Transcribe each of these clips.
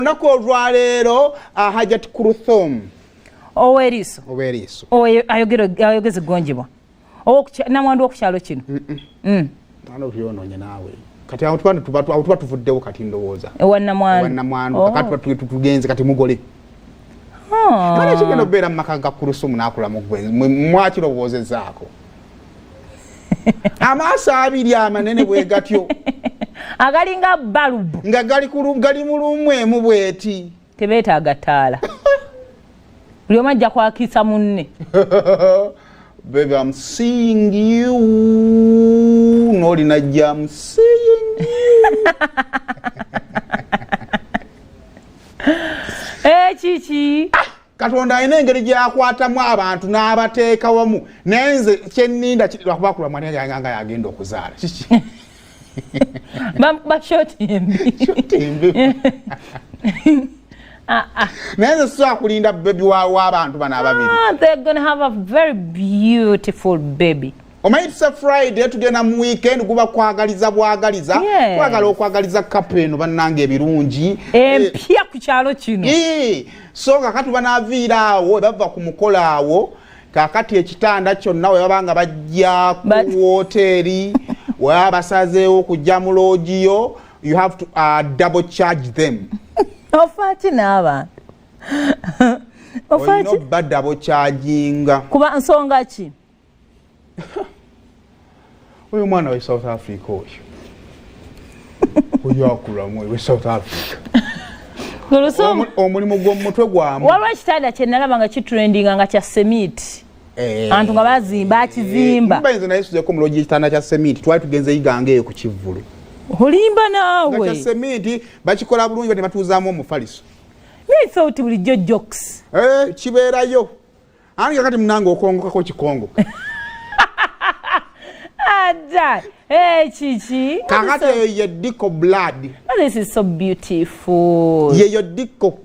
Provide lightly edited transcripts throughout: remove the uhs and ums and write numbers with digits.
Nako olwaleero Hajat Kulthum Oweriso ayogeze gonjibwa namwandu okukyalo kino ano byononye naawe kati abantu batuvuddewo kati ndowooza wannamwandu kakati tugenze kati mugole nana kigenda okubeera mu maka ga Kulthum n'akulamu gwenzi mwakirowoozezaako amaaso abiri amanene bwe gatyo agalinga balubu nga gali mu lumu emu bweti tebeetaaga ttaala buli omu ajja kwakisa munne baby I'm seeing you noli najja I'm seeing you kiki Katonda ayina engeri gyakwatamu abantu n'abateeka wamu nenze kyenninda lwakuba kula mwana yanga yagenda okuzaala kiki bashotimbi nenze sisobola kulinda bebi w'abantu bano ababiri. They're gonna have a very beautiful baby. Omanyi it's a Friday tugenda mu weekend kuba kwagaliza bwagaliza kwagala okwagaliza couple eno bannange ebirungi empya ku kyalo kino so kakati banaviira awo bava ku mukola awo kakati ekitanda kyonna we babanga bajja ku hoteli we basazeewo kujja mu lodgeyo you have to double charge them ofati n'abantu ofati no bad double charging kuba nsonga ki uyu mwana wa South Africa uyu akulamu wa South Africa Kulthum omulimu gw'omutwe gwamu waliwo ekitanda kye nalaba nga kitrendinga nga kya semiti abantu nga bazimba kizimba bayinza naye suzeko mu lodge ekitanda kya semiti twali tugenze yiganga eyo ku kivvulu olimba naawe kya semiti bakikola bulungi bati batuuzaamu omufaliso naye thought bulijjo jokes kibeerayo ange kati munange okongokako kikongo Chichi. Kakate ye Deco blood. This is so beautiful. Ye Deco.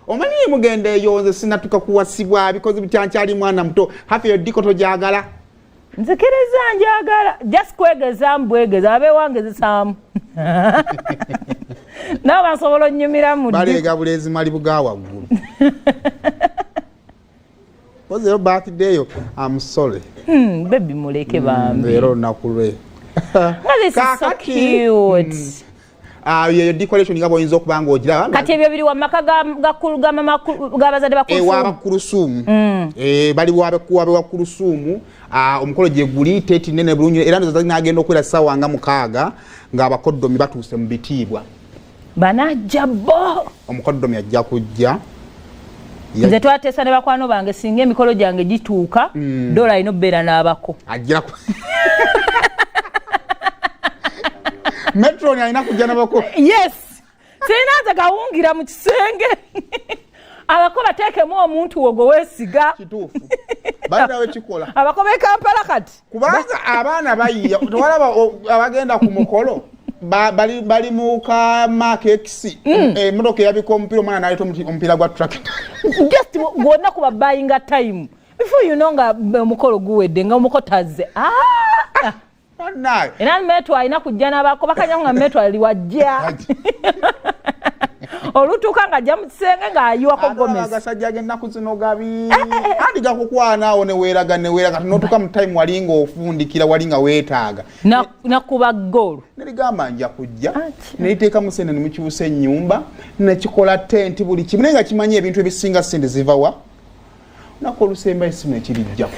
Omani mugende yonze sinatuka kuwasibwa because bitanchali mwana muto. Hafi ye Deco tojagala. Nzikiriza njagala. Just kwegeza mbwegeza abe wangeze samu. Na bansobolo nyumira mu. Bale gabulezi mali bugawa gulu. Was your birthday? I'm sorry. Baby muleke bambi. Leero nakulwe. This is so cute. Ye decoration ngabo yinzo kubanga ogira. Kati ebyo biri wa maka ga mama gabazade bakulu. Wa Kulthum. Bali wa Kulthum. Omukolo gye guli 30 nene bulungi era nzo nagenda okwera sawa nga mukaaga nga abakoddomi batuuse mu bitibwa. Banajja bo. Omukoddomi ajja kujja. Nze twatesa ne bakwano bange singa emikolo gyange gituuka dola ino bera n'abako ajja metro alina kujja n'abako yes sinaanza gawungira mu kisenge abako bateekemu omuntu wogo weesiga kituufu bali nawe kikola abako be Kampala kati kubanga abaana bayiya tewalaba abagenda ku mukolo bali mu ka markex emotoka yabiko omupira omwana naleeta omupira gwa tractor just gwonna kuba buying time before you know nga omukolo guwedde nga omukotaze naye era metro alina kujja n'abako bakanyamu nga metro aliwajja olutuuka nga ajja mu kisenge ng'ayiwako gomesi agasajja ag'ennaku zino gabi andi gakukwana awo neweeraga notuuka mu time walinga ofundikira walinga weetaaga nakuba ggoolu neligamba nja kujja neriteeka mu sente nemukibusa ennyumba nekikola tenti buli kimu naye nga kimanyi ebintu ebisinga sente zivawa nako olusemba esimu ekirijjako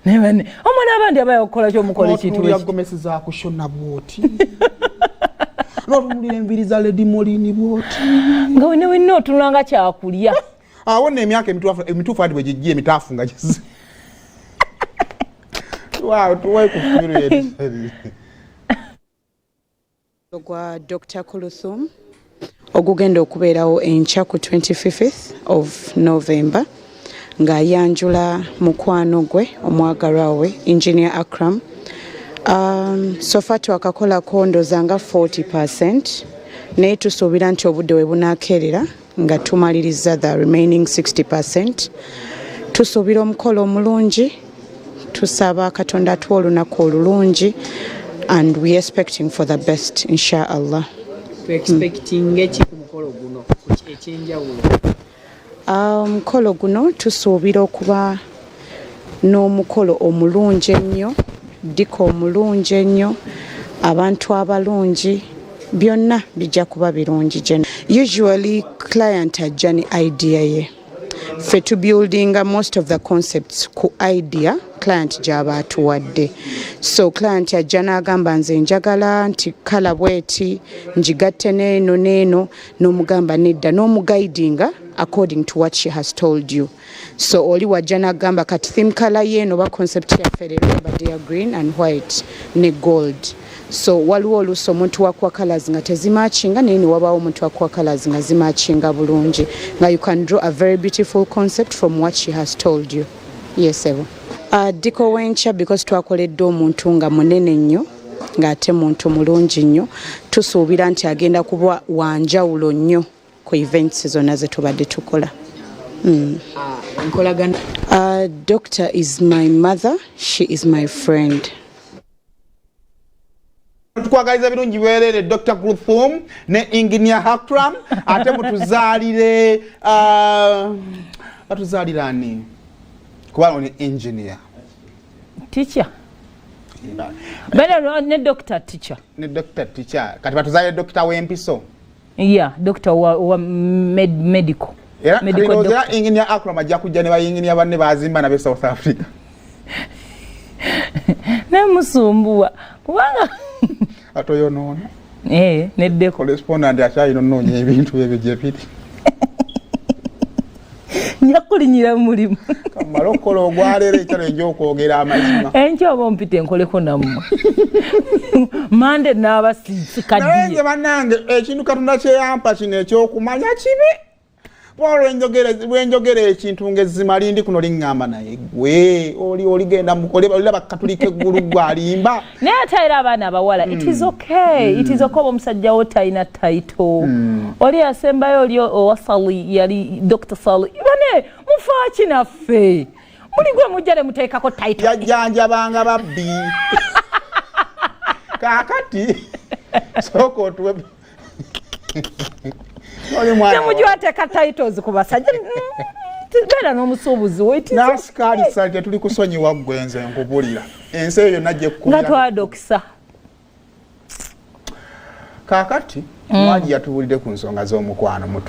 omwana abandi abaye okukola kyomukola ekintu gomesi zakushona bwoti n'otunulira enviri za Lady Molini bwoti nga wenna otunula nga kyakulya awo n'emyaka emituufu ati bwe gijja emitaafu nga gize tuwaye kufiru gwa Dr. Kulthum ogugenda okubeerawo enkya ku 25th of November ng'ayanjula mukwano gwe omwagalwa we Engineer Hacram. So far twakakola kondoza nga 40% naye tusuubira nti obudde we bunaakeerera nga tumaliriza the remaining 60%. Tusuubira omukolo omulungi, tusaba Katonda atuwe olunaku olulungi and we expecting for the best inshallah. We expecting mukolo guno ekyenjawulo? Omukolo guno tusuubira okuba n'omukolo omulungi ennyo, Deco omulungi ennyo, abantu abalungi, byonna bijja kuba birungi gye. Usually client ajja ne idea ye. Ffe tubuildinga most of the concepts ku idea client gy'aba atuwadde. So client ajja n'agamba nze njagala nti kala bweti njigatte n'eno n'eno, n'omugamba nedda, n'omuguidinga according to what she has told you. So oli wajja n'agamba kati theme color y'eno ba concept yaffe leero ebadde green and white ne gold. So waliwo oluusi omuntu wakuwa colors nga tezimachinga naye ne wabaawo omuntu wakuwa colors nga zimachinga bulungi. Nga you can draw a very beautiful concept from what she has told you. Yes, Ebo. Deco wenkya because twakoledde omuntu nga munene nnyo ng'ate muntu mulungi nnyo, tusuubira nti agenda kuba wanjawulo nnyo ku events zonna ze tubadde tukola. Doctor is my mother, she is my friend. Tukwagaliza birungi bwerere Dr. Kulthum ne Engineer Hacram ate mutuzaalire atuzaalirani kuba oni engineer teacher bale ne doctor teacher kati batuzaalire doctor w'empiso doctor wa medical doctor. Engineer Hacram ajja kujja ne bayinginia banne bazimba nabe South Africa ne musumbuwa kubanga atoyo nono ne Deco correspondent achayi nononye ebintu ebyo gye piti nyakulinyira mulimu kamalokolo ogwalere ekyo enjo okwogera amazima enjo bompite nkoleko namwe mande n'abasikadde naye banange ekintu Katonda kyeyampa kino ekyokumanya kibi bwenjogera ekintu ng'ezzima lindi kuno liŋŋamba naye gwe oligenda olaba katulika eggulu gwalimba naye ate era abaana abawala it is okay oba omusajja wo talina taito oli asembayo oli owasali yali Dr. Sali bane mufaaki naffe muli gwe mujja ne muteekako taito yajjanjabanga babbi kaakati sooka otuwe temujwateeka titles ku basajja beera n'omusuubuzi weti nasikaali sali tetuli kusonyiwa gwenze nkubulira ensi eyo najje nga twadokisa kaakati mwaji yatubulidde ku nsonga z'omukwano.